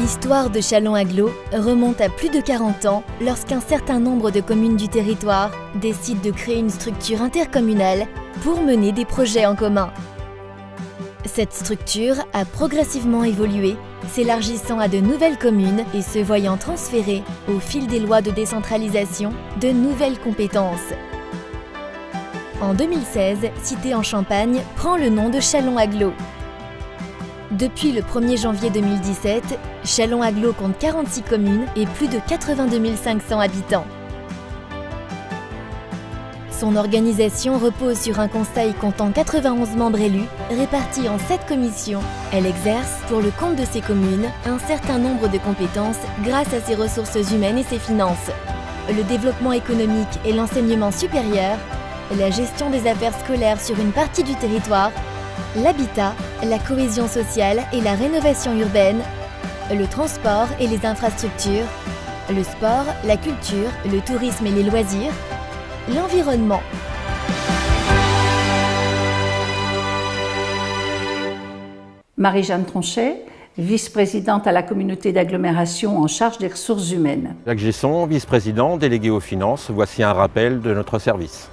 L'histoire de Châlons-Agglo remonte à plus de 40 ans lorsqu'un certain nombre de communes du territoire décident de créer une structure intercommunale pour mener des projets en commun. Cette structure a progressivement évolué, s'élargissant à de nouvelles communes et se voyant transférer, au fil des lois de décentralisation, de nouvelles compétences. En 2016, Cité en Champagne prend le nom de Châlons-Agglo. Depuis le 1er janvier 2017, Châlons-Agglo compte 46 communes et plus de 82 500 habitants. Son organisation repose sur un conseil comptant 91 membres élus, répartis en 7 commissions. Elle exerce, pour le compte de ses communes, un certain nombre de compétences grâce à ses ressources humaines et ses finances. Le développement économique et l'enseignement supérieur, la gestion des affaires scolaires sur une partie du territoire, l'habitat, la cohésion sociale et la rénovation urbaine, le transport et les infrastructures, le sport, la culture, le tourisme et les loisirs, l'environnement. Marie-Jeanne Tronchet, vice-présidente à la communauté d'agglomération en charge des ressources humaines. Jacques Gesson, vice-président, délégué aux finances. Voici un rappel de notre service.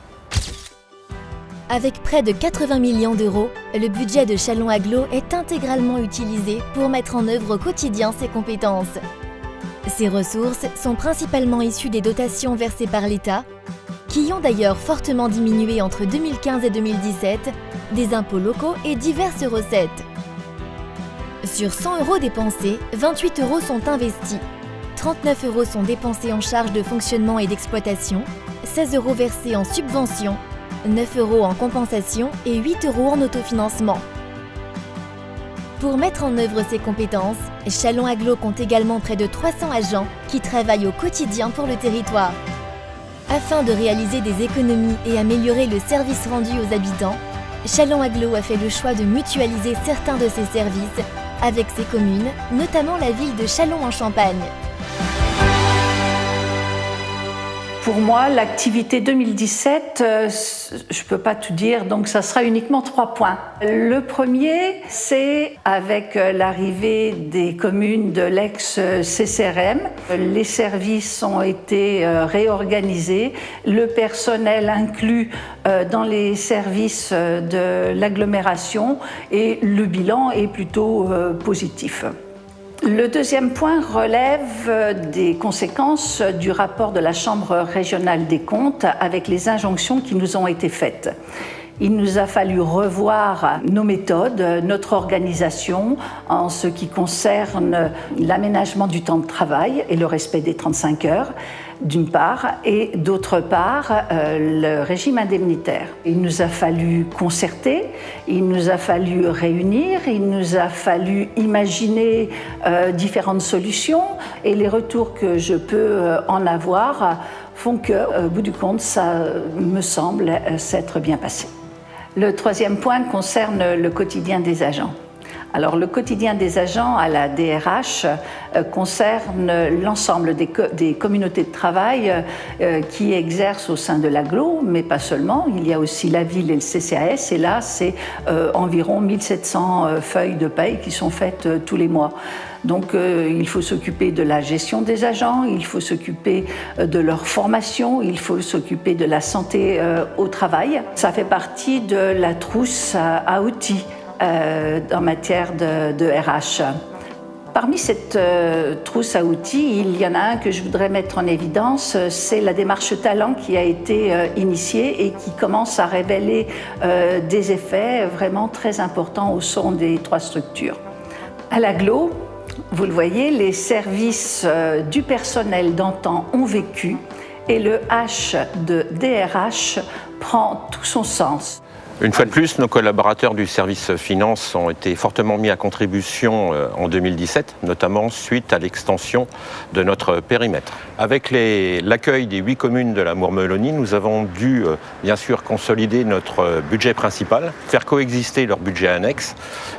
Avec près de 80 millions d'euros, le budget de Châlons-Agglo est intégralement utilisé pour mettre en œuvre au quotidien ses compétences. Ces ressources sont principalement issues des dotations versées par l'État, qui ont d'ailleurs fortement diminué entre 2015 et 2017, des impôts locaux et diverses recettes. Sur 100 € dépensés, 28 € sont investis. 39 € sont dépensés en charges de fonctionnement et d'exploitation, 16 € versés en subventions, 9 € en compensation et 8 € en autofinancement. Pour mettre en œuvre ces compétences, Châlons-Agglo compte également près de 300 agents qui travaillent au quotidien pour le territoire. Afin de réaliser des économies et améliorer le service rendu aux habitants, Châlons-Agglo a fait le choix de mutualiser certains de ses services avec ses communes, notamment la ville de Châlons en Champagne. Pour moi, l'activité 2017, je ne peux pas tout dire, donc ça sera uniquement 3 points. Le premier, c'est avec l'arrivée des communes de l'ex-CCRM. Les services ont été réorganisés, le personnel inclus dans les services de l'agglomération et le bilan est plutôt positif. Le deuxième point relève des conséquences du rapport de la Chambre régionale des comptes avec les injonctions qui nous ont été faites. Il nous a fallu revoir nos méthodes, notre organisation en ce qui concerne l'aménagement du temps de travail et le respect des 35 heures, d'une part, et d'autre part, le régime indemnitaire. Il nous a fallu concerter, il nous a fallu réunir, il nous a fallu imaginer différentes solutions et les retours que je peux en avoir font qu'au bout du compte, ça me semble s'être bien passé. Le troisième point concerne le quotidien des agents. Alors, le quotidien des agents à la DRH concerne l'ensemble des communautés de travail qui exercent au sein de l'agglo, mais pas seulement. Il y a aussi la ville et le CCAS, et là, c'est environ 1700 feuilles de paye qui sont faites tous les mois. Donc, il faut s'occuper de la gestion des agents, il faut s'occuper de leur formation, il faut s'occuper de la santé au travail. Ça fait partie de la trousse à outils en matière de RH. Parmi cette trousse à outils, il y en a un que je voudrais mettre en évidence, c'est la démarche talent qui a été initiée et qui commence à révéler des effets vraiment très importants au sein des 3 structures. À l'agglo, vous le voyez, les services du personnel d'antan ont vécu et le H de DRH prend tout son sens. Une fois de plus, nos collaborateurs du service finance ont été fortement mis à contribution en 2017, notamment suite à l'extension de notre périmètre. Avec l'accueil des 8 communes de la Mourmelonie, nous avons dû bien sûr consolider notre budget principal, faire coexister leur budget annexe,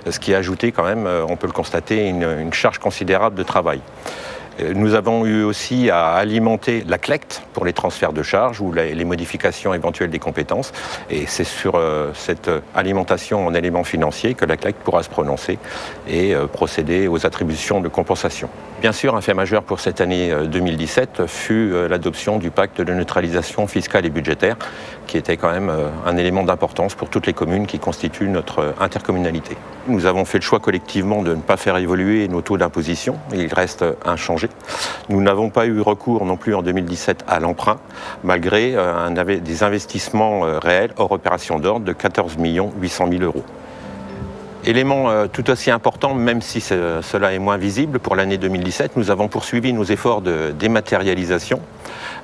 ce qui a ajouté quand même, on peut le constater, une charge considérable de travail. Nous avons eu aussi à alimenter la CLECT pour les transferts de charges ou les modifications éventuelles des compétences. Et c'est sur cette alimentation en éléments financiers que la CLECT pourra se prononcer et procéder aux attributions de compensation. Bien sûr, un fait majeur pour cette année 2017 fut l'adoption du pacte de neutralisation fiscale et budgétaire, qui était quand même un élément d'importance pour toutes les communes qui constituent notre intercommunalité. Nous avons fait le choix collectivement de ne pas faire évoluer nos taux d'imposition. Il reste inchangé. Nous n'avons pas eu recours non plus en 2017 à l'emprunt, malgré des investissements réels hors opération d'ordre de 14 800 000 €. Élément tout aussi important, même si cela est moins visible pour l'année 2017, nous avons poursuivi nos efforts de dématérialisation,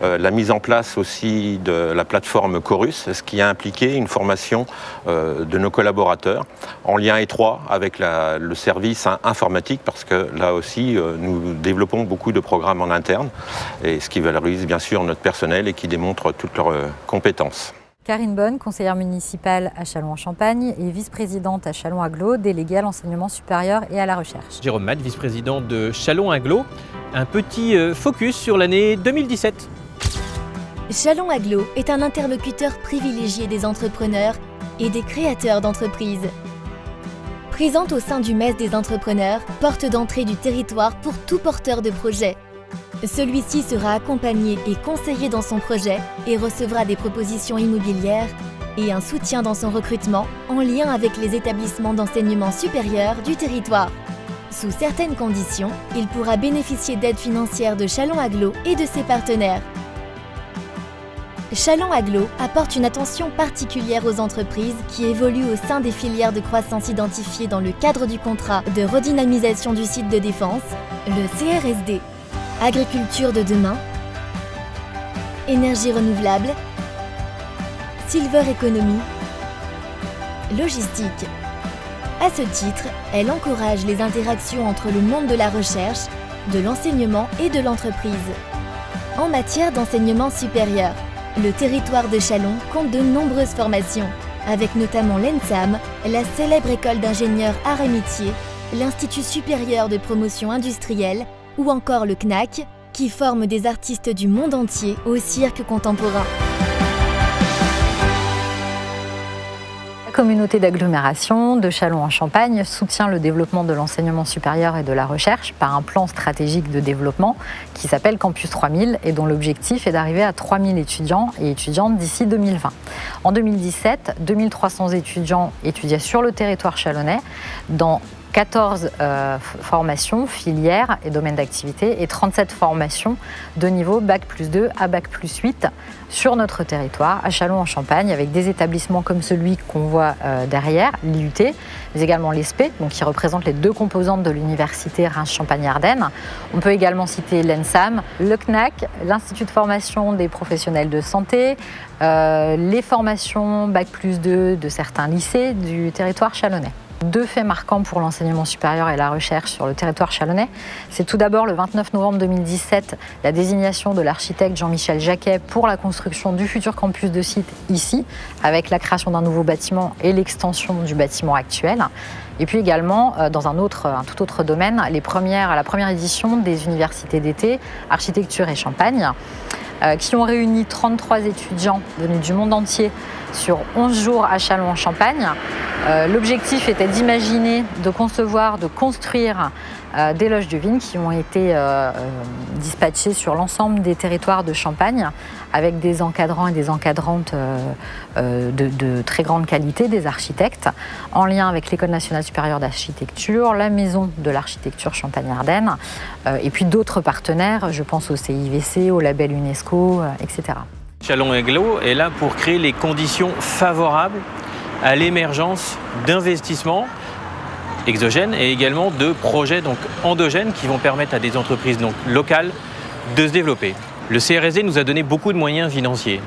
la mise en place aussi de la plateforme Chorus, ce qui a impliqué une formation de nos collaborateurs en lien étroit avec le service informatique, parce que là aussi nous développons beaucoup de programmes en interne, et ce qui valorise bien sûr notre personnel et qui démontre toutes leurs compétences. Karine Bonne, conseillère municipale à Châlons-en-Champagne et vice-présidente à Châlons-Agglo, déléguée à l'enseignement supérieur et à la recherche. Jérôme Matt, vice-président de Châlons-Agglo. Un petit focus sur l'année 2017. Châlons-Agglo est un interlocuteur privilégié des entrepreneurs et des créateurs d'entreprises. Présente au sein du MES des entrepreneurs, porte d'entrée du territoire pour tout porteur de projet. Celui-ci sera accompagné et conseillé dans son projet et recevra des propositions immobilières et un soutien dans son recrutement en lien avec les établissements d'enseignement supérieur du territoire. Sous certaines conditions, il pourra bénéficier d'aides financières de Châlons-Agglo et de ses partenaires. Châlons-Agglo apporte une attention particulière aux entreprises qui évoluent au sein des filières de croissance identifiées dans le cadre du contrat de redynamisation du site de défense, le CRSD. Agriculture de demain, énergie renouvelable, silver economy, logistique. À ce titre, elle encourage les interactions entre le monde de la recherche, de l'enseignement et de l'entreprise. En matière d'enseignement supérieur, le territoire de Châlons compte de nombreuses formations, avec notamment l'ENSAM, la célèbre école d'ingénieurs arts et métiers, l'Institut supérieur de promotion industrielle, ou encore le CNAC, qui forme des artistes du monde entier au cirque contemporain. La communauté d'agglomération de Châlons-en-Champagne soutient le développement de l'enseignement supérieur et de la recherche par un plan stratégique de développement qui s'appelle Campus 3000 et dont l'objectif est d'arriver à 3000 étudiants et étudiantes d'ici 2020. En 2017, 2300 étudiants étudiaient sur le territoire chalonnais dans 14 formations, filières et domaines d'activité et 37 formations de niveau Bac+2 à Bac+8 sur notre territoire, à Châlons-en-Champagne, avec des établissements comme celui qu'on voit derrière, l'IUT, mais également l'ESPE, donc qui représente les deux composantes de l'université Reims-Champagne-Ardenne. On peut également citer l'ENSAM, le CNAC, l'Institut de formation des professionnels de santé, les formations Bac+2 de certains lycées du territoire chalonnais. Deux faits marquants pour l'enseignement supérieur et la recherche sur le territoire chalonnais. C'est tout d'abord le 29 novembre 2017, la désignation de l'architecte Jean-Michel Jacquet pour la construction du futur campus de site ici, avec la création d'un nouveau bâtiment et l'extension du bâtiment actuel. Et puis également, dans un tout autre domaine, la première édition des universités d'été, architecture et Champagne, qui ont réuni 33 étudiants venus du monde entier sur 11 jours à Châlons-en-Champagne. L'objectif était d'imaginer, de concevoir, de construire des loges de vignes qui ont été dispatchées sur l'ensemble des territoires de Champagne avec des encadrants et des encadrantes de très grande qualité, des architectes, en lien avec l'École nationale supérieure d'architecture, la Maison de l'architecture Champagne-Ardenne, et puis d'autres partenaires, je pense au CIVC, au label UNESCO, etc. Châlons-Agglo est là pour créer les conditions favorables à l'émergence d'investissements exogènes et également de projets endogènes qui vont permettre à des entreprises locales de se développer. Le CRSD nous a donné beaucoup de moyens financiers,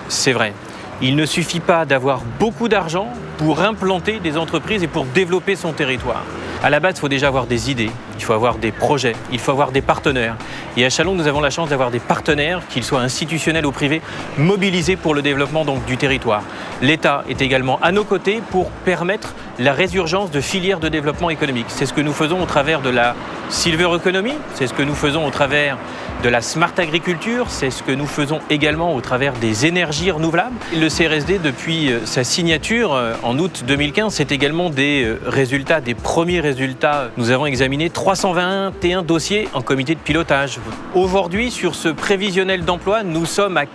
c'est vrai. Il ne suffit pas d'avoir beaucoup d'argent pour implanter des entreprises et pour développer son territoire. À la base, il faut déjà avoir des idées, il faut avoir des projets, il faut avoir des partenaires. Et à Châlons, nous avons la chance d'avoir des partenaires, qu'ils soient institutionnels ou privés, mobilisés pour le développement donc, du territoire. L'État est également à nos côtés pour permettre la résurgence de filières de développement économique. C'est ce que nous faisons au travers de la Silver Economy, c'est ce que nous faisons au travers de la Smart Agriculture, c'est ce que nous faisons également au travers des énergies renouvelables. Le CRSD, depuis sa signature en août 2015, c'est également des résultats, des premiers résultats. Nous avons examiné 321 dossiers en comité de pilotage. Aujourd'hui, sur ce prévisionnel d'emploi, nous sommes à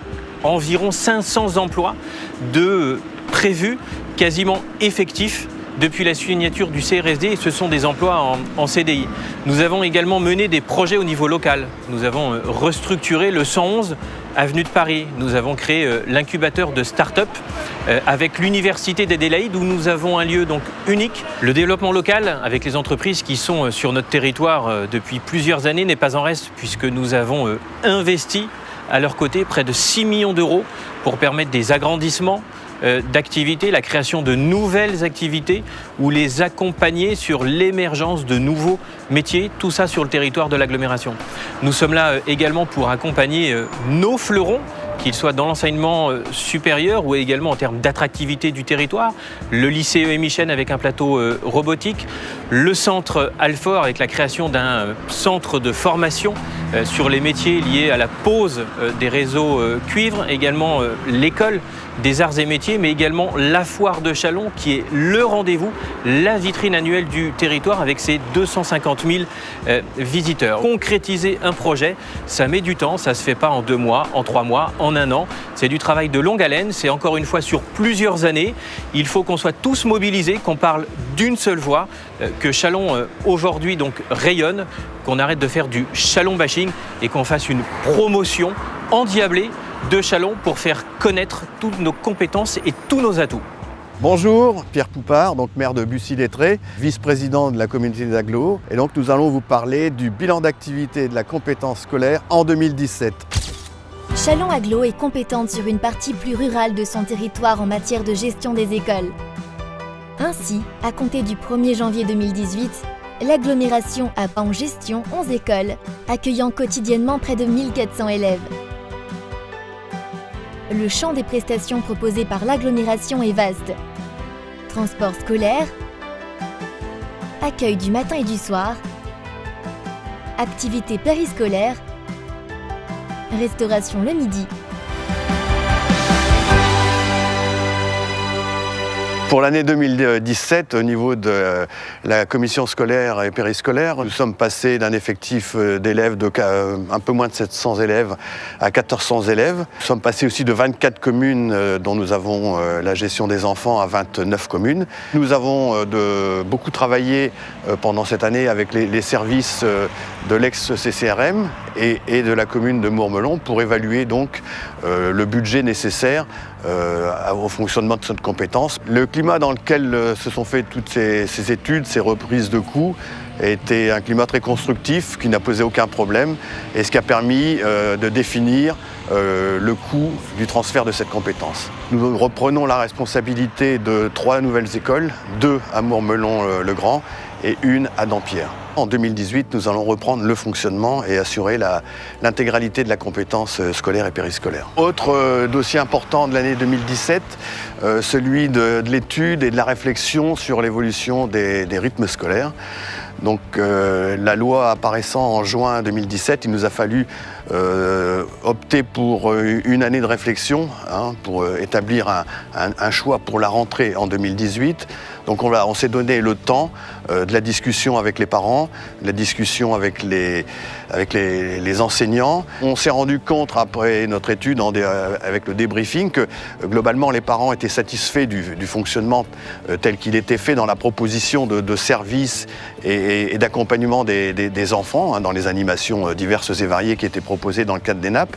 environ 500 emplois de prévus, quasiment effectifs, depuis la signature du CRSD, et ce sont des emplois en CDI. Nous avons également mené des projets au niveau local. Nous avons restructuré le 111 avenue de Paris. Nous avons créé l'incubateur de start-up avec l'université d'Adélaïde où nous avons un lieu donc unique. Le développement local avec les entreprises qui sont sur notre territoire depuis plusieurs années n'est pas en reste puisque nous avons investi à leur côté près de 6 millions d'euros pour permettre des agrandissements d'activités, la création de nouvelles activités ou les accompagner sur l'émergence de nouveaux métiers, tout ça sur le territoire de l'agglomération. Nous sommes là également pour accompagner nos fleurons, qu'ils soient dans l'enseignement supérieur ou également en termes d'attractivité du territoire, le lycée Michel avec un plateau robotique, le centre Alfort avec la création d'un centre de formation sur les métiers liés à la pose des réseaux cuivre, également l'école des arts et métiers, mais également la foire de Châlons qui est le rendez-vous, la vitrine annuelle du territoire avec ses 250 000 visiteurs. Concrétiser un projet, ça met du temps, ça ne se fait pas en 2 mois, en 3 mois, en 1 an. C'est du travail de longue haleine, c'est encore une fois sur plusieurs années. Il faut qu'on soit tous mobilisés, qu'on parle d'une seule voix, que Châlons aujourd'hui donc rayonne, qu'on arrête de faire du Châlons bashing et qu'on fasse une promotion endiablée de Châlons pour faire connaître toutes nos compétences et tous nos atouts. Bonjour, Pierre Poupard, donc maire de Bussy-Lettré, vice-président de la communauté d'agglo. Et donc nous allons vous parler du bilan d'activité de la compétence scolaire en 2017. Châlons Agglo est compétente sur une partie plus rurale de son territoire en matière de gestion des écoles. Ainsi, à compter du 1er janvier 2018, l'agglomération a en gestion 11 écoles, accueillant quotidiennement près de 1400 élèves. Le champ des prestations proposées par l'agglomération est vaste. Transport scolaire, accueil du matin et du soir, activités périscolaires, restauration le midi. Pour l'année 2017, au niveau de la commission scolaire et périscolaire, nous sommes passés d'un effectif d'élèves de un peu moins de 700 élèves à 1400 élèves. Nous sommes passés aussi de 24 communes dont nous avons la gestion des enfants à 29 communes. Nous avons beaucoup travaillé pendant cette année avec les services de l'ex-CCRM et de la commune de Mourmelon pour évaluer donc le budget nécessaire au fonctionnement de cette compétence. Le climat dans lequel se sont faites toutes ces études, ces reprises de coûts, était un climat très constructif qui n'a posé aucun problème et ce qui a permis de définir le coût du transfert de cette compétence. Nous reprenons la responsabilité de 3 nouvelles écoles, 2 à Mourmelon-le-Grand et 1 à Dampierre. En 2018, nous allons reprendre le fonctionnement et assurer l'intégralité de la compétence scolaire et périscolaire. Autre dossier important de l'année 2017, celui de l'étude et de la réflexion sur l'évolution des rythmes scolaires. Donc la loi apparaissant en juin 2017, il nous a fallu opter pour une année de réflexion pour établir un choix pour la rentrée en 2018. Donc on s'est donné le temps de la discussion avec les parents, de la discussion avec les enseignants. On s'est rendu compte après notre étude avec le débriefing que globalement les parents étaient satisfaits du fonctionnement tel qu'il était fait dans la proposition de services et d'accompagnement des enfants dans les animations diverses et variées qui étaient proposées proposés dans le cadre des NAP.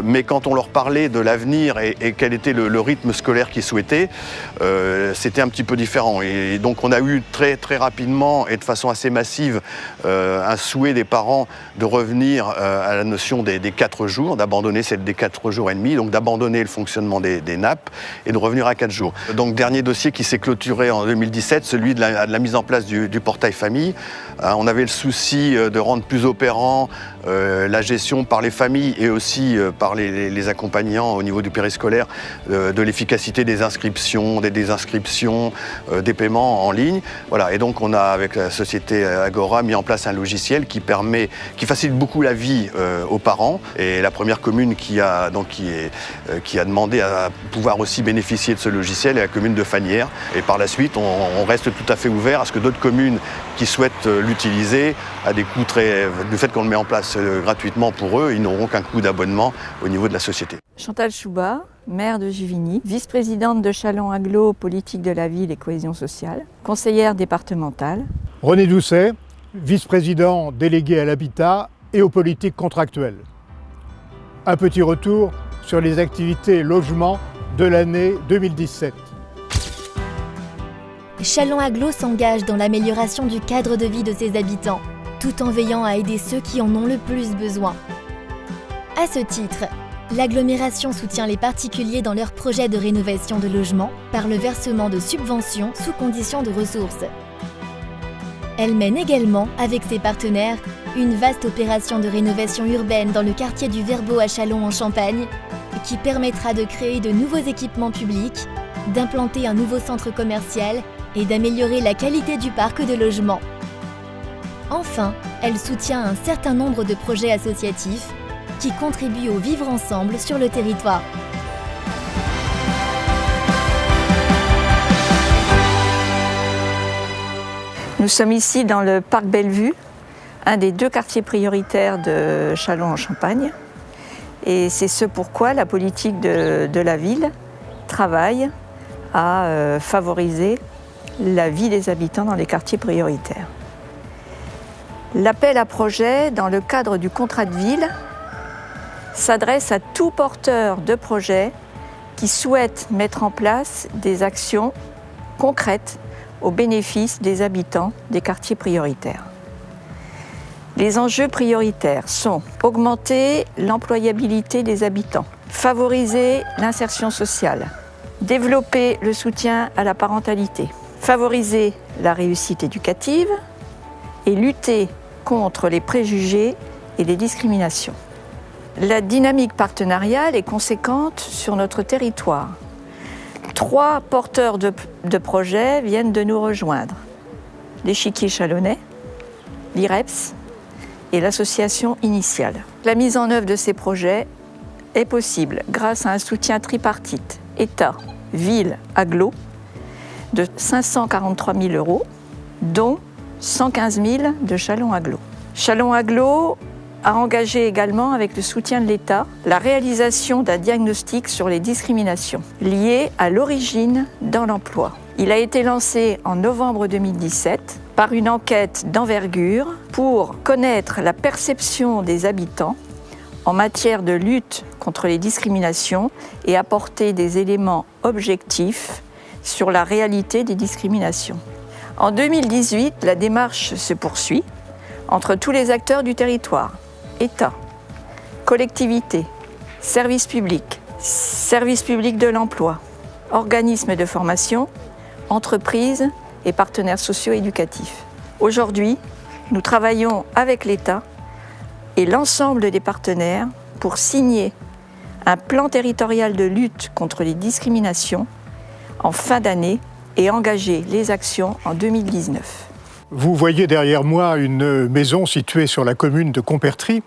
Mais quand on leur parlait de l'avenir et quel était le rythme scolaire qu'ils souhaitaient, c'était un petit peu différent. Et donc on a eu très, très rapidement et de façon assez massive un souhait des parents de revenir à la notion des 4 jours, d'abandonner celle des 4 jours et demi, donc d'abandonner le fonctionnement des NAP et de revenir à 4 jours. Donc dernier dossier qui s'est clôturé en 2017, celui de la mise en place du portail famille. On avait le souci de rendre plus opérant la gestion par les familles et aussi par les accompagnants au niveau du périscolaire de l'efficacité des inscriptions, des désinscriptions, des paiements en ligne. Voilà. Et donc on a, avec la société Agora, mis en place un logiciel qui facilite beaucoup la vie aux parents. Et la première commune qui a demandé à pouvoir aussi bénéficier de ce logiciel est la commune de Fagnières. Et par la suite, on reste tout à fait ouvert à ce que d'autres communes qui souhaitent l'utiliser à des coûts du fait qu'on le met en place gratuitement pour eux, ils n'auront qu'un coût d'abonnement au niveau de la société. Chantal Chouba, maire de Juvigny, vice-présidente de Châlons-Agglo, politique de la ville et cohésion sociale, conseillère départementale. René Doucet, vice-président délégué à l'habitat et aux politiques contractuelles. Un petit retour sur les activités logement de l'année 2017. Châlons-Agglo s'engage dans l'amélioration du cadre de vie de ses habitants, tout en veillant à aider ceux qui en ont le plus besoin. À ce titre, l'agglomération soutient les particuliers dans leurs projets de rénovation de logements par le versement de subventions sous conditions de ressources. Elle mène également, avec ses partenaires, une vaste opération de rénovation urbaine dans le quartier du Verbeau à Châlons en Champagne, qui permettra de créer de nouveaux équipements publics, d'implanter un nouveau centre commercial et d'améliorer la qualité du parc de logements. Enfin, elle soutient un certain nombre de projets associatifs qui contribuent au vivre ensemble sur le territoire. Nous sommes ici dans le parc Bellevue, un des 2 quartiers prioritaires de Châlons en Champagne. Et c'est ce pourquoi la politique de la ville travaille à favoriser la vie des habitants dans les quartiers prioritaires. L'appel à projet dans le cadre du contrat de ville s'adresse à tout porteur de projet qui souhaite mettre en place des actions concrètes au bénéfice des habitants des quartiers prioritaires. Les enjeux prioritaires sont augmenter l'employabilité des habitants, favoriser l'insertion sociale, développer le soutien à la parentalité, favoriser la réussite éducative et lutter contre les préjugés et les discriminations. La dynamique partenariale est conséquente sur notre territoire. 3 porteurs de projets viennent de nous rejoindre. L'Échiquier Chalonnais, l'IREPS et l'association Initiale. La mise en œuvre de ces projets est possible grâce à un soutien tripartite, État, Ville, Agglo, de 543 000 €, dont 115 000 de Châlons-Agglo. Châlons-Agglo a engagé également, avec le soutien de l'État, la réalisation d'un diagnostic sur les discriminations liées à l'origine dans l'emploi. Il a été lancé en novembre 2017 par une enquête d'envergure pour connaître la perception des habitants en matière de lutte contre les discriminations et apporter des éléments objectifs sur la réalité des discriminations. En 2018, la démarche se poursuit entre tous les acteurs du territoire, État, collectivités, services publics de l'emploi, organismes de formation, entreprises et partenaires socio-éducatifs. Aujourd'hui, nous travaillons avec l'État et l'ensemble des partenaires pour signer un plan territorial de lutte contre les discriminations en fin d'année et engager les actions en 2019. Vous voyez derrière moi une maison située sur la commune de Compertry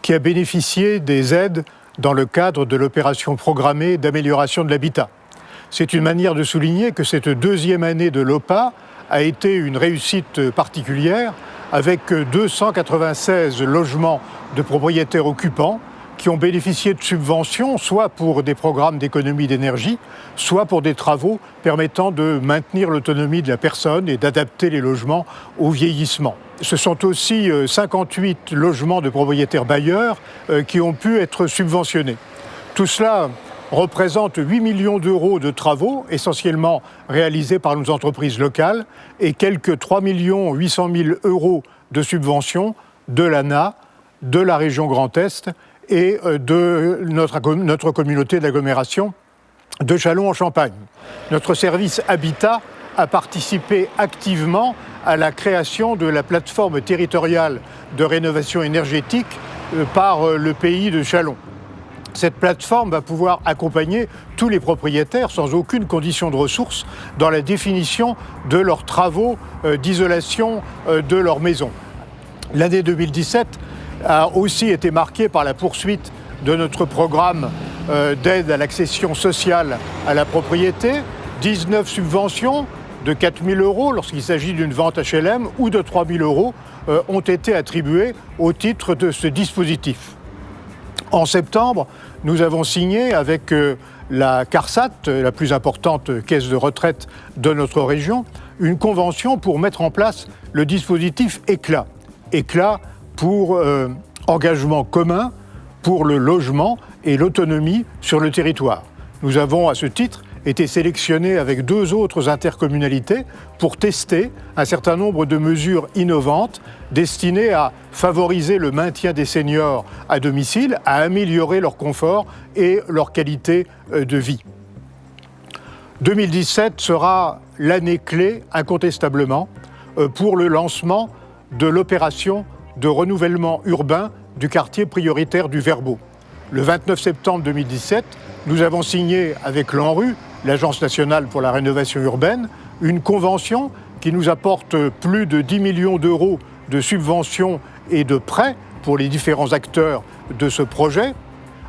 qui a bénéficié des aides dans le cadre de l'opération programmée d'amélioration de l'habitat. C'est une manière de souligner que cette 2e année de l'OPA a été une réussite particulière avec 296 logements de propriétaires occupants qui ont bénéficié de subventions, soit pour des programmes d'économie d'énergie, soit pour des travaux permettant de maintenir l'autonomie de la personne et d'adapter les logements au vieillissement. Ce sont aussi 58 logements de propriétaires bailleurs qui ont pu être subventionnés. Tout cela représente 8 millions d'euros de travaux, essentiellement réalisés par nos entreprises locales, et quelques 3 800 000 euros de subventions de l'ANA, de la région Grand Est et de notre communauté d'agglomération de Châlons-en-Champagne. Notre service Habitat a participé activement à la création de la plateforme territoriale de rénovation énergétique par le pays de Châlons. Cette plateforme va pouvoir accompagner tous les propriétaires sans aucune condition de ressources dans la définition de leurs travaux d'isolation de leur maison. L'année 2017 a aussi été marquée par la poursuite de notre programme d'aide à l'accession sociale à la propriété, 19 subventions de 4 000 € lorsqu'il s'agit d'une vente HLM ou de 3 000 € ont été attribuées au titre de ce dispositif. En septembre, nous avons signé avec la CARSAT, la plus importante caisse de retraite de notre région, une convention pour mettre en place le dispositif ECLA. ECLA pour engagement commun pour le logement et l'autonomie sur le territoire. Nous avons à ce titre été sélectionnés avec 2 autres intercommunalités pour tester un certain nombre de mesures innovantes destinées à favoriser le maintien des seniors à domicile, à améliorer leur confort et leur qualité de vie. 2017 sera l'année clé, incontestablement, pour le lancement de l'opération de renouvellement urbain du quartier prioritaire du Verbeau. Le 29 septembre 2017, nous avons signé avec l'ANRU, l'Agence nationale pour la rénovation urbaine, une convention qui nous apporte plus de 10 millions d'euros de subventions et de prêts pour les différents acteurs de ce projet.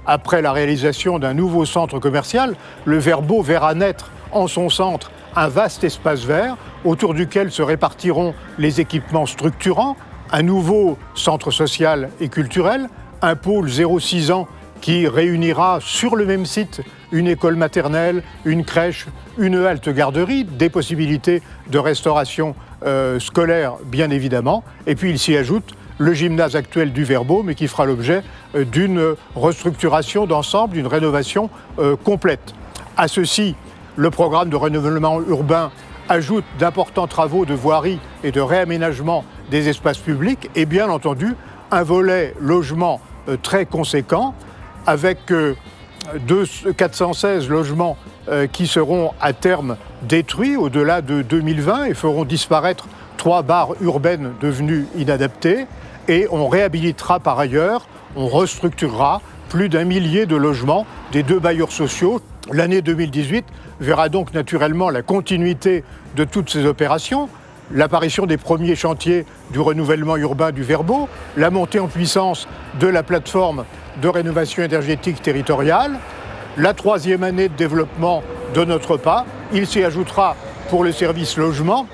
Après la réalisation d'un nouveau centre commercial, le Verbeau verra naître en son centre un vaste espace vert autour duquel se répartiront les équipements structurants, un nouveau centre social et culturel, un pôle 0-6 ans qui réunira sur le même site une école maternelle, une crèche, une halte garderie, des possibilités de restauration scolaire bien évidemment. Et puis il s'y ajoute le gymnase actuel du Verbeau, mais qui fera l'objet d'une restructuration d'ensemble, d'une rénovation complète. À ceci, le programme de renouvellement urbain ajoute d'importants travaux de voirie et de réaménagement des espaces publics et bien entendu un volet logement très conséquent avec 416 logements qui seront à terme détruits au-delà de 2020 et feront disparaître 3 barres urbaines devenues inadaptées. Et on réhabilitera par ailleurs, on restructurera plus d'1 millier de logements des 2 bailleurs sociaux. L'année 2018 verra donc naturellement la continuité de toutes ces opérations, l'apparition des premiers chantiers du renouvellement urbain du Verbeau, la montée en puissance de la plateforme de rénovation énergétique territoriale, la 3e année de développement de notre PA. Il s'y ajoutera pour le service logement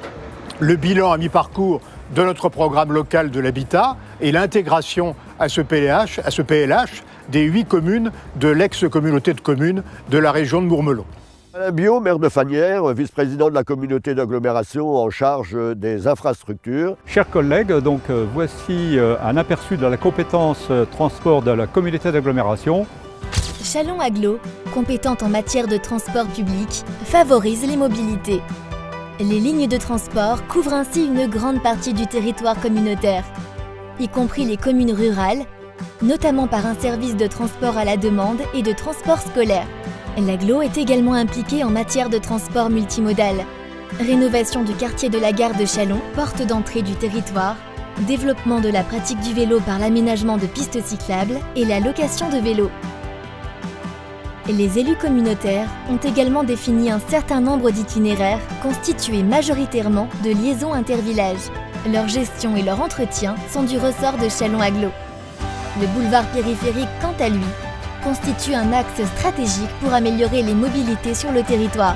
le bilan à mi-parcours de notre programme local de l'habitat et l'intégration à ce PLH des 8 communes de l'ex-communauté de communes de la région de Mourmelon. Alain Biot, maire de Fagnières, vice-président de la communauté d'agglomération en charge des infrastructures. Chers collègues, donc voici un aperçu de la compétence transport de la communauté d'agglomération. Châlons Agglo, compétente en matière de transport public, favorise les mobilités. Les lignes de transport couvrent ainsi une grande partie du territoire communautaire, y compris les communes rurales, notamment par un service de transport à la demande et de transport scolaire. L'Agglo est également impliquée en matière de transport multimodal. Rénovation du quartier de la gare de Châlons, porte d'entrée du territoire, développement de la pratique du vélo par l'aménagement de pistes cyclables et la location de vélos. Les élus communautaires ont également défini un certain nombre d'itinéraires constitués majoritairement de liaisons intervillages. Leur gestion et leur entretien sont du ressort de Châlons Agglo. Le boulevard périphérique, quant à lui, constitue un axe stratégique pour améliorer les mobilités sur le territoire.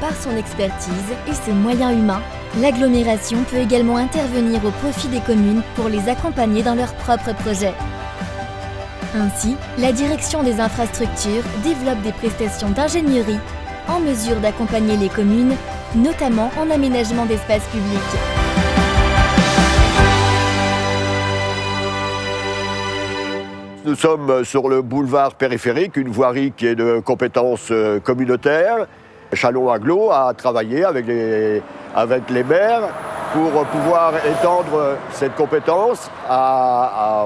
Par son expertise et ses moyens humains, l'agglomération peut également intervenir au profit des communes pour les accompagner dans leurs propres projets. Ainsi, la direction des infrastructures développe des prestations d'ingénierie en mesure d'accompagner les communes, notamment en aménagement d'espaces publics. Nous sommes sur le boulevard périphérique, une voirie qui est de compétence communautaire. Châlons-Agglo a travaillé avec les maires pour pouvoir étendre cette compétence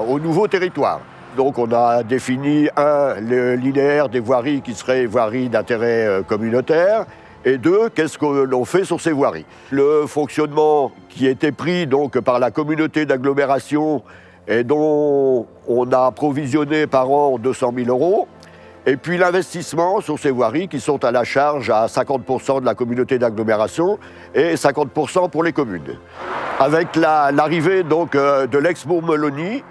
au nouveau territoire. Donc on a défini, le linéaire des voiries qui seraient voiries d'intérêt communautaire, et deux, qu'est-ce que l'on fait sur ces voiries. Le fonctionnement qui a été pris donc, par la communauté d'agglomération et dont on a provisionné par an 200 000 €, et puis l'investissement sur ces voiries qui sont à la charge à 50% de la communauté d'agglomération et 50% pour les communes. Avec l'arrivée donc de l'ex-Mourmelony,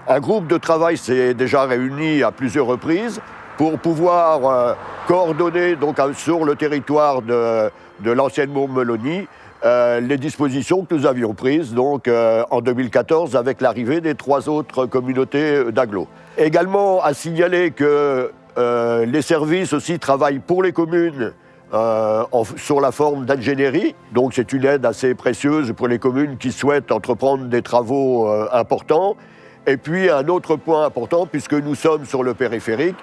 un groupe de travail s'est déjà réuni à plusieurs reprises pour pouvoir coordonner donc, sur le territoire de l'ancienne Mourmelony les dispositions que nous avions prises donc, en 2014 avec l'arrivée des 3 autres communautés d'agglo. Également à signaler que les services aussi travaillent pour les communes sur la forme d'ingénierie. Donc c'est une aide assez précieuse pour les communes qui souhaitent entreprendre des travaux importants. Et puis un autre point important, puisque nous sommes sur le périphérique,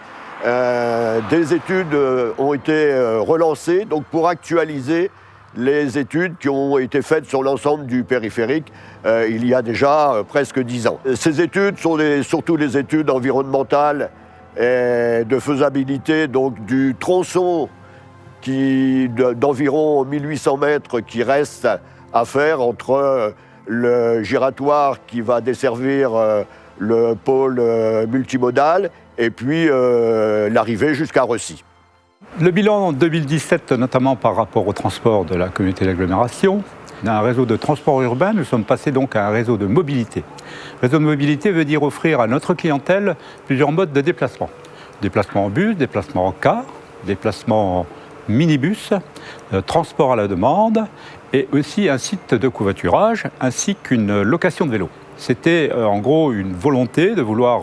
des études ont été relancées donc pour actualiser les études qui ont été faites sur l'ensemble du périphérique il y a déjà presque 10 ans. Ces études sont surtout des études environnementales et de faisabilité donc, du tronçon d'environ 1800 mètres qui reste à faire entre le giratoire qui va desservir le pôle multimodal et puis l'arrivée jusqu'à Recy. Le bilan en 2017, notamment par rapport au transport de la communauté d'agglomération, d'un réseau de transport urbain, nous sommes passés donc à un réseau de mobilité. Réseau de mobilité veut dire offrir à notre clientèle plusieurs modes de déplacement. Déplacement en bus, déplacement en car, déplacement en minibus, transport à la demande et aussi un site de covoiturage ainsi qu'une location de vélo. C'était en gros une volonté de vouloir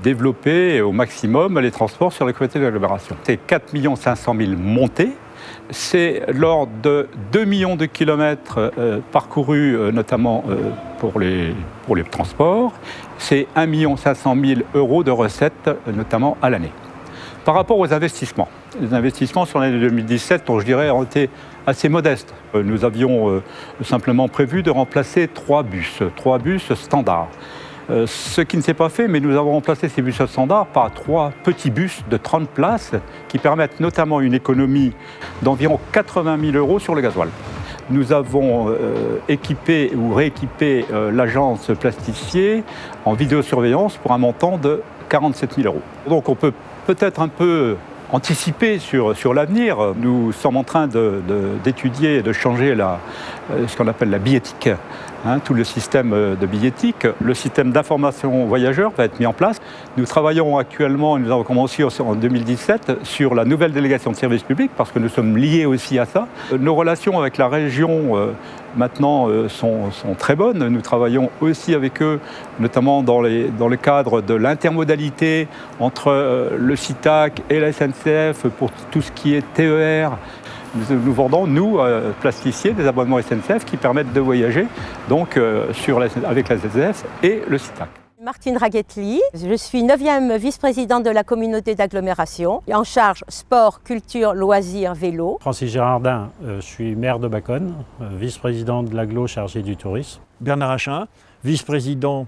développer au maximum les transports sur les communautés d'agglomération. C'est 4 500 000 montées. C'est lors de 2 millions de kilomètres parcourus, notamment pour les transports. C'est 1 500 000 € de recettes, notamment à l'année. Par rapport aux investissements, les investissements sur l'année 2017, je dirais, ont été assez modestes. Nous avions simplement prévu de remplacer 3 bus standards. Ce qui ne s'est pas fait, mais nous avons remplacé ces bus standards par 3 petits bus de 30 places qui permettent notamment une économie d'environ 80 000 € sur le gasoil. Nous avons équipé ou rééquipé l'agence plasticier en vidéosurveillance pour un montant de 47 000 €. Donc on peut peut-être un peu anticiper sur l'avenir. Nous sommes en train d'étudier et de changer ce qu'on appelle la billettique, tout le système de billettique. Le système d'information voyageurs va être mis en place. Nous travaillons actuellement, et nous avons commencé en 2017, sur la nouvelle délégation de service public, parce que nous sommes liés aussi à ça. Nos relations avec la région maintenant sont très bonnes. Nous travaillons aussi avec eux, notamment dans le cadre de l'intermodalité entre le CITAC et la SNCF pour tout ce qui est TER. Nous vendons, nous, plasticiers, des abonnements SNCF qui permettent de voyager donc, avec la SNCF et le CITAC. Martine Raguetli, je suis 9e vice-présidente de la communauté d'agglomération, en charge sport, culture, loisirs, vélo. Francis Gérardin, je suis maire de Baconne, vice-président de l'agglo chargé du tourisme. Bernard Achin, vice-président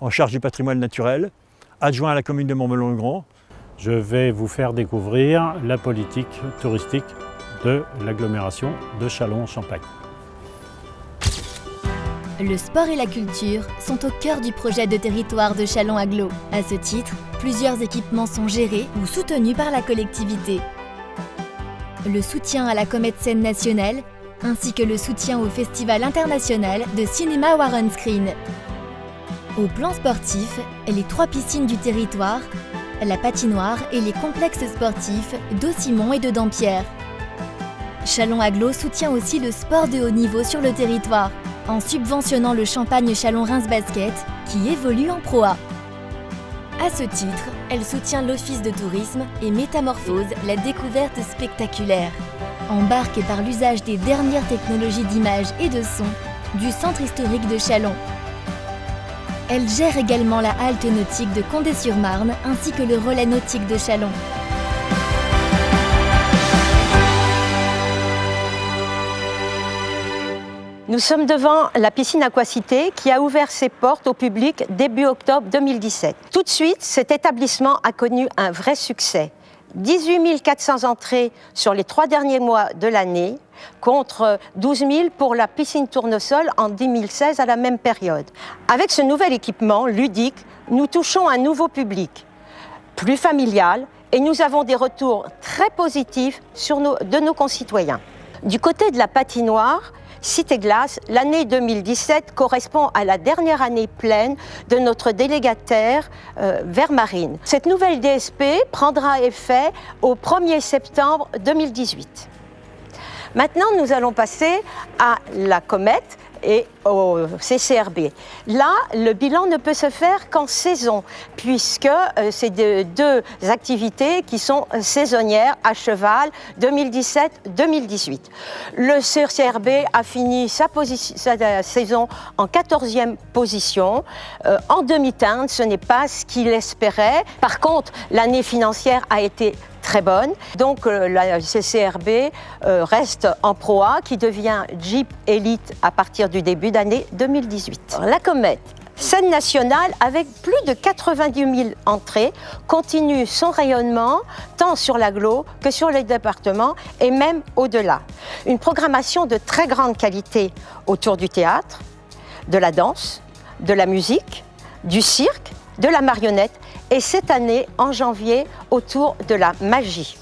en charge du patrimoine naturel, adjoint à la commune de Montmelon-le-Grand. Je vais vous faire découvrir la politique touristique de l'agglomération de Châlons-en-Champagne. Le sport et la culture sont au cœur du projet de territoire de Châlons-Agglo. À ce titre, plusieurs équipements sont gérés ou soutenus par la collectivité. Le soutien à la Comet Scène nationale, ainsi que le soutien au Festival international de cinéma Warren Screen. Au plan sportif, les 3 piscines du territoire, la patinoire et les complexes sportifs d'Au-Simon et de Dampierre. Châlons-Agglo soutient aussi le sport de haut niveau sur le territoire, en subventionnant le Champagne Châlons-Reims Basket, qui évolue en Pro A. À ce titre, elle soutient l'Office de tourisme et Métamorphose, la découverte spectaculaire. Embarquée par l'usage des dernières technologies d'image et de son du centre historique de Châlons. Elle gère également la halte nautique de Condé-sur-Marne ainsi que le relais nautique de Châlons. Nous sommes devant la piscine Aquacité qui a ouvert ses portes au public début octobre 2017. Tout de suite, cet établissement a connu un vrai succès. 18 400 entrées sur les 3 derniers mois de l'année, contre 12 000 pour la piscine Tournesol en 2016 à la même période. Avec ce nouvel équipement ludique, nous touchons un nouveau public, plus familial, et nous avons des retours très positifs de nos concitoyens. Du côté de la patinoire, Cité Glace, l'année 2017 correspond à la dernière année pleine de notre délégataire Vermarine. Cette nouvelle DSP prendra effet au 1er septembre 2018. Maintenant, nous allons passer à la Comète et au CCRB. Là, le bilan ne peut se faire qu'en saison, puisque c'est deux activités qui sont saisonnières à cheval 2017-2018. Le CCRB a fini sa saison en 14e position. En demi-teinte, ce n'est pas ce qu'il espérait. Par contre, l'année financière a été très bonne. Donc la CCRB reste en Pro A qui devient Jeep Elite à partir du début d'année 2018. La Comète, scène nationale avec plus de 90 000 entrées, continue son rayonnement tant sur l'agglo que sur les départements et même au-delà. Une programmation de très grande qualité autour du théâtre, de la danse, de la musique, du cirque, de la marionnette et cette année, en janvier, autour de la magie.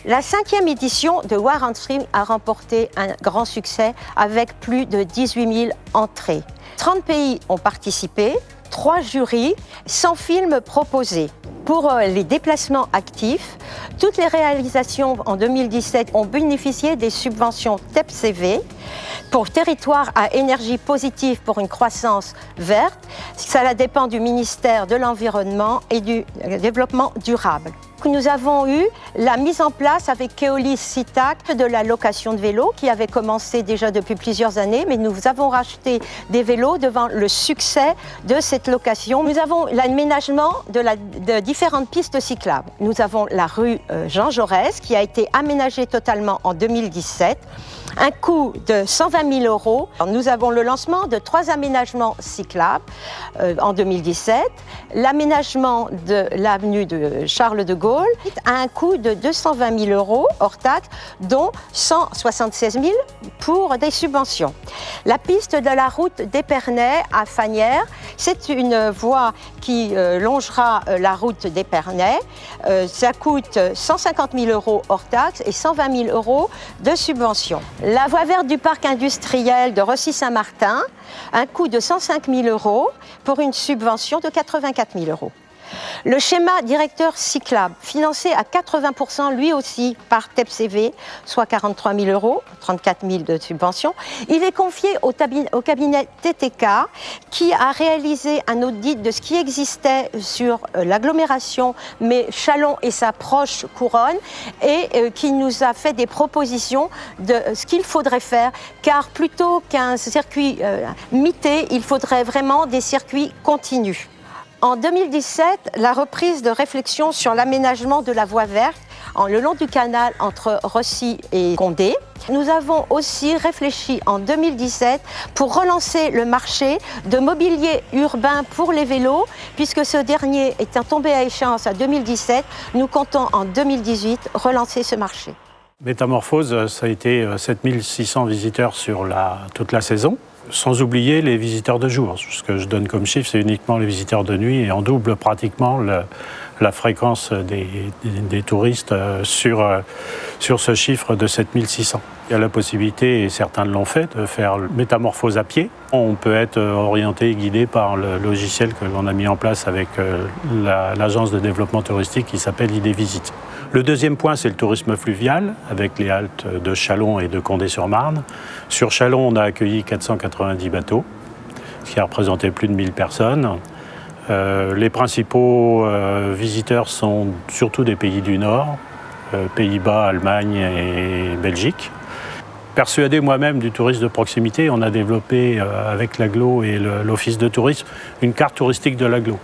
La 5e édition de War and Stream a remporté un grand succès avec plus de 18 000 entrées. 30 pays ont participé, 3 jurys, 100 films proposés. Pour les déplacements actifs, toutes les réalisations en 2017 ont bénéficié des subventions TEPCV pour territoire à énergie positive pour une croissance verte. Cela dépend du ministère de l'Environnement et du Développement durable. Nous avons eu la mise en place avec Keolis Sitac de la location de vélos qui avait commencé déjà depuis plusieurs années, mais nous avons racheté des vélos devant le succès de cette location. Nous avons l'aménagement de différentes pistes cyclables. Nous avons la rue Jean Jaurès qui a été aménagée totalement en 2017. Un coût de 120 000 €. Nous avons le lancement de 3 aménagements cyclables en 2017. L'aménagement de l'avenue de Charles de Gaulle a un coût de 220 000 € hors taxe, dont 176 000 pour des subventions. La piste de la route d'Épernay à Fagnières, c'est une voie qui longera la route d'Épernay. Ça coûte 150 000 € hors taxe et 120 000 € de subventions. La voie verte du parc industriel de Rossy-Saint-Martin, un coût de 105 000 € pour une subvention de 84 000 €. Le schéma directeur cyclable, financé à 80% lui aussi par TEPCV, soit 43 000 €, 34 000 de subvention, il est confié au cabinet TTK qui a réalisé un audit de ce qui existait sur l'agglomération, mais Châlons et sa proche couronne, et qui nous a fait des propositions de ce qu'il faudrait faire, car plutôt qu'un circuit mité, il faudrait vraiment des circuits continus. En 2017, la reprise de réflexion sur l'aménagement de la voie verte le long du canal entre Rossy et Condé. Nous avons aussi réfléchi en 2017 pour relancer le marché de mobilier urbain pour les vélos, puisque ce dernier étant tombé à échéance en 2017, nous comptons en 2018 relancer ce marché. Métamorphose, ça a été 7600 visiteurs sur toute la saison. Sans oublier les visiteurs de jour. Ce que je donne comme chiffre, c'est uniquement les visiteurs de nuit et on double pratiquement la fréquence des touristes sur ce chiffre de 7600. Il y a la possibilité, et certains l'ont fait, de faire Métamorphose à pied. On peut être orienté et guidé par le logiciel que l'on a mis en place avec l'agence de développement touristique qui s'appelle ID Visite. Le deuxième point, c'est le tourisme fluvial, avec les haltes de Châlons et de Condé-sur-Marne. Sur Châlons, on a accueilli 490 bateaux, ce qui a représenté plus de 1000 personnes. Les principaux visiteurs sont surtout des pays du Nord, Pays-Bas, Allemagne et Belgique. Persuadé moi-même du tourisme de proximité, on a développé avec l'Agglo et l'Office de tourisme une carte touristique de l'Agglo.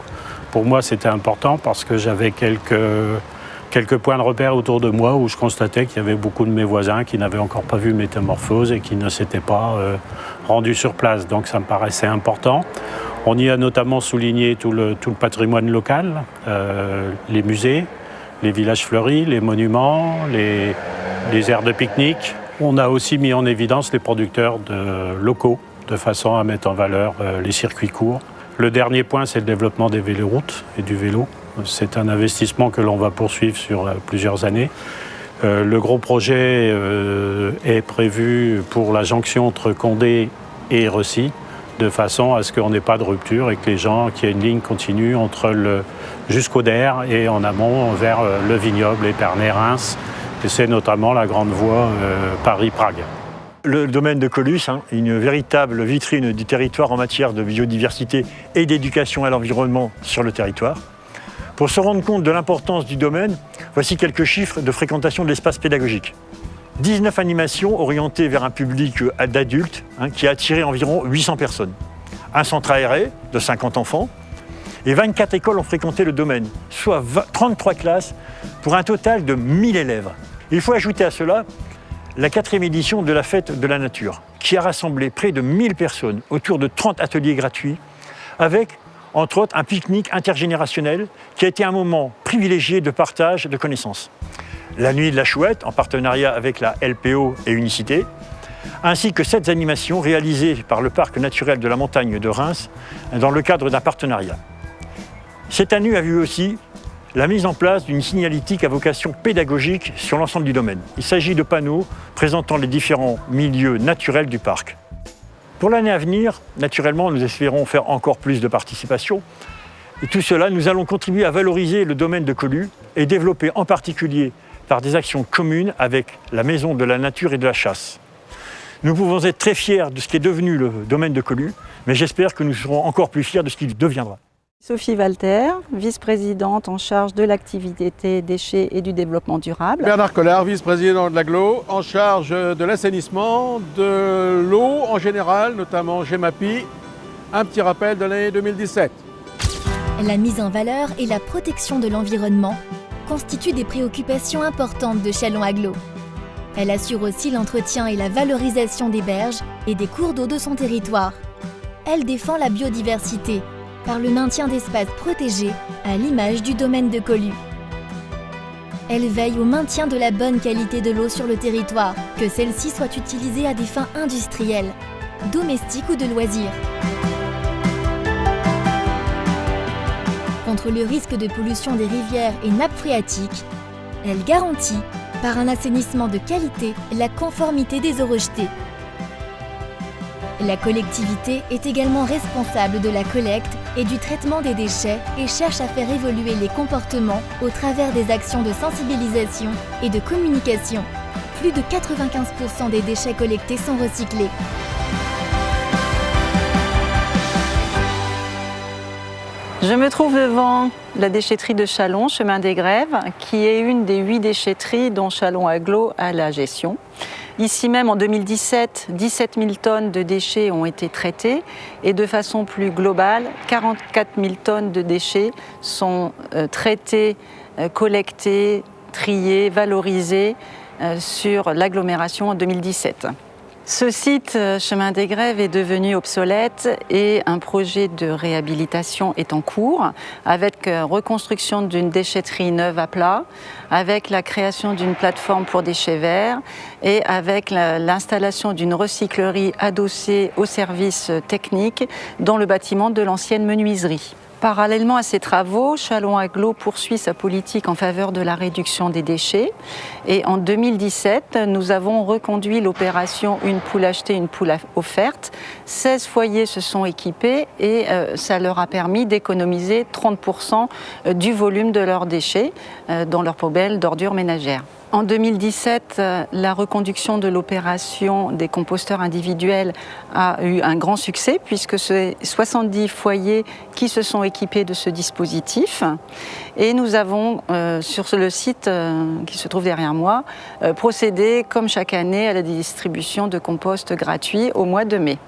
Pour moi, c'était important parce que j'avais quelques points de repère autour de moi où je constatais qu'il y avait beaucoup de mes voisins qui n'avaient encore pas vu Métamorphose et qui ne s'étaient pas rendus sur place. Donc ça me paraissait important. On y a notamment souligné tout le patrimoine local, les musées, les villages fleuris, les monuments, les aires de pique-nique. On a aussi mis en évidence les producteurs locaux de façon à mettre en valeur les circuits courts. Le dernier point, c'est le développement des véloroutes et du vélo. C'est un investissement que l'on va poursuivre sur plusieurs années. Le gros projet est prévu pour la jonction entre Condé et Recy, de façon à ce qu'on n'ait pas de rupture et que les gens, qu'il y ait une ligne continue jusqu'au Der et en amont vers le vignoble, Épernay, Reims. Et c'est notamment la grande voie Paris-Prague. Le domaine de Colus est une véritable vitrine du territoire en matière de biodiversité et d'éducation à l'environnement sur le territoire. Pour se rendre compte de l'importance du domaine, voici quelques chiffres de fréquentation de l'espace pédagogique. 19 animations orientées vers un public d'adultes qui a attiré environ 800 personnes. Un centre aéré de 50 enfants et 24 écoles ont fréquenté le domaine, soit 33 classes pour un total de 1000 élèves. Il faut ajouter à cela la 4e édition de la Fête de la Nature, qui a rassemblé près de 1000 personnes autour de 30 ateliers gratuits, avec, entre autres, un pique-nique intergénérationnel qui a été un moment privilégié de partage de connaissances. La Nuit de la Chouette, en partenariat avec la LPO et Unicité, ainsi que 7 animations réalisées par le Parc naturel de la montagne de Reims dans le cadre d'un partenariat. Cette année a vu aussi la mise en place d'une signalétique à vocation pédagogique sur l'ensemble du domaine. Il s'agit de panneaux présentant les différents milieux naturels du parc. Pour l'année à venir, naturellement, nous espérons faire encore plus de participation. Et tout cela, nous allons contribuer à valoriser le domaine de Colus et développer en particulier par des actions communes avec la Maison de la Nature et de la Chasse. Nous pouvons être très fiers de ce qui est devenu le domaine de Colus, mais j'espère que nous serons encore plus fiers de ce qu'il deviendra. Sophie Walter, vice-présidente en charge de l'activité déchets et du développement durable. Bernard Collard, vice-président de l'Agglo, en charge de l'assainissement, de l'eau en général, notamment GEMAPI. Un petit rappel de l'année 2017. La mise en valeur et la protection de l'environnement constituent des préoccupations importantes de Châlons-Agglo. Elle assure aussi l'entretien et la valorisation des berges et des cours d'eau de son territoire. Elle défend la biodiversité par le maintien d'espaces protégés à l'image du domaine de Colus. Elle veille au maintien de la bonne qualité de l'eau sur le territoire, que celle-ci soit utilisée à des fins industrielles, domestiques ou de loisirs. Contre le risque de pollution des rivières et nappes phréatiques, elle garantit, par un assainissement de qualité, la conformité des eaux rejetées. La collectivité est également responsable de la collecte et du traitement des déchets et cherche à faire évoluer les comportements au travers des actions de sensibilisation et de communication. Plus de 95% des déchets collectés sont recyclés. Je me trouve devant la déchetterie de Châlons, chemin des Grèves, qui est une des 8 déchetteries dont Châlons-Agglo a la gestion. Ici même, en 2017, 17 000 tonnes de déchets ont été traités et de façon plus globale, 44 000 tonnes de déchets sont traités, collectés, triés, valorisés sur l'agglomération en 2017. Ce site, chemin des Grèves, est devenu obsolète et un projet de réhabilitation est en cours avec reconstruction d'une déchetterie neuve à plat, avec la création d'une plateforme pour déchets verts et avec l'installation d'une recyclerie adossée au service technique dans le bâtiment de l'ancienne menuiserie. Parallèlement à ces travaux, Châlons-Agglo poursuit sa politique en faveur de la réduction des déchets. Et en 2017, nous avons reconduit l'opération Une poule achetée, une poule offerte. 16 foyers se sont équipés et ça leur a permis d'économiser 30% du volume de leurs déchets dans leurs poubelles d'ordures ménagères. En 2017, la reconduction de l'opération des composteurs individuels a eu un grand succès puisque c'est 70 foyers qui se sont équipés de ce dispositif. Et nous avons, sur le site qui se trouve derrière moi, procédé, comme chaque année, à la distribution de compost gratuit au mois de mai.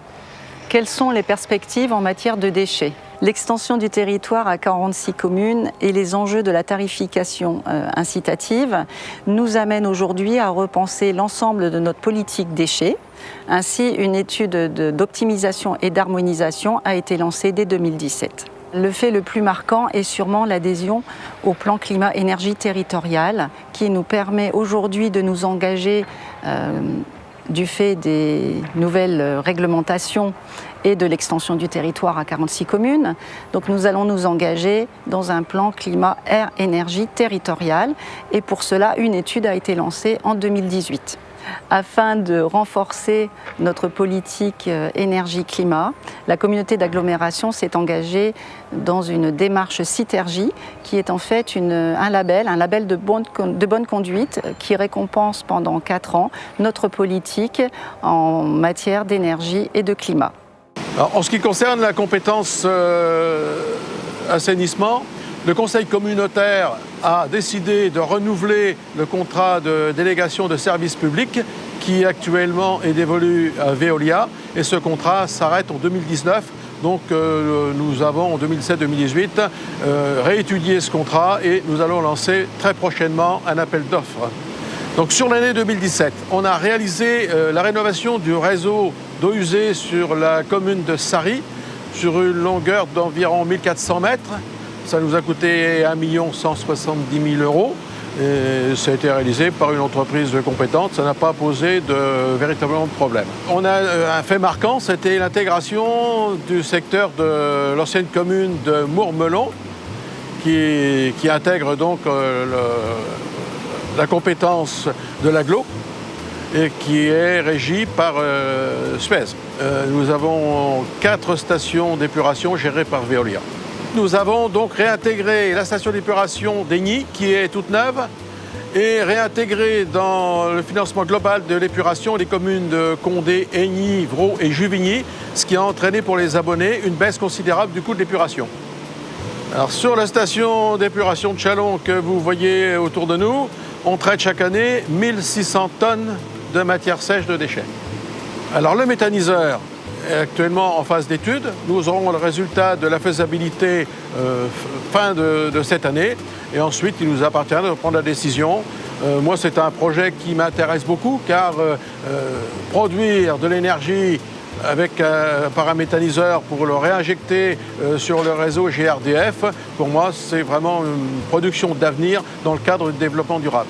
Quelles sont les perspectives en matière de déchets ? L'extension du territoire à 46 communes et les enjeux de la tarification incitative nous amènent aujourd'hui à repenser l'ensemble de notre politique déchets. Ainsi, une étude d'optimisation et d'harmonisation a été lancée dès 2017. Le fait le plus marquant est sûrement l'adhésion au plan climat-énergie territorial qui nous permet aujourd'hui de nous engager du fait des nouvelles réglementations et de l'extension du territoire à 46 communes. Donc nous allons nous engager dans un plan climat-air-énergie territorial et pour cela, une étude a été lancée en 2018. Afin de renforcer notre politique énergie-climat, la communauté d'agglomération s'est engagée dans une démarche Citergie qui est en fait un label de bonne conduite qui récompense pendant 4 ans notre politique en matière d'énergie et de climat. Alors, en ce qui concerne la compétence assainissement, le Conseil communautaire a décidé de renouveler le contrat de délégation de service public qui actuellement est dévolu à Veolia et ce contrat s'arrête en 2019. Donc nous avons en 2017-2018 réétudié ce contrat et nous allons lancer très prochainement un appel d'offres. Donc sur l'année 2017, on a réalisé la rénovation du réseau d'eau usée sur la commune de Sarry sur une longueur d'environ 1400 mètres. Ça nous a coûté 1 170 000 €. Et ça a été réalisé par une entreprise compétente. Ça n'a pas posé véritablement de problème. On a un fait marquant, c'était l'intégration du secteur de l'ancienne commune de Mourmelon qui intègre donc la compétence de l'agglo et qui est régie par Suez. Nous avons 4 stations d'épuration gérées par Veolia. Nous avons donc réintégré la station d'épuration d'Aigny, qui est toute neuve, et réintégré dans le financement global de l'épuration les communes de Condé, Aigny, Vraux et Juvigny, ce qui a entraîné pour les abonnés une baisse considérable du coût de l'épuration. Alors sur la station d'épuration de Châlons que vous voyez autour de nous, on traite chaque année 1600 tonnes de matière sèche de déchets. Alors le méthaniseur est actuellement en phase d'étude. Nous aurons le résultat de la faisabilité fin de cette année. Et ensuite, il nous appartient de prendre la décision. Moi, c'est un projet qui m'intéresse beaucoup car produire de l'énergie par un méthaniseur pour le réinjecter sur le réseau GRDF, pour moi, c'est vraiment une production d'avenir dans le cadre du développement durable.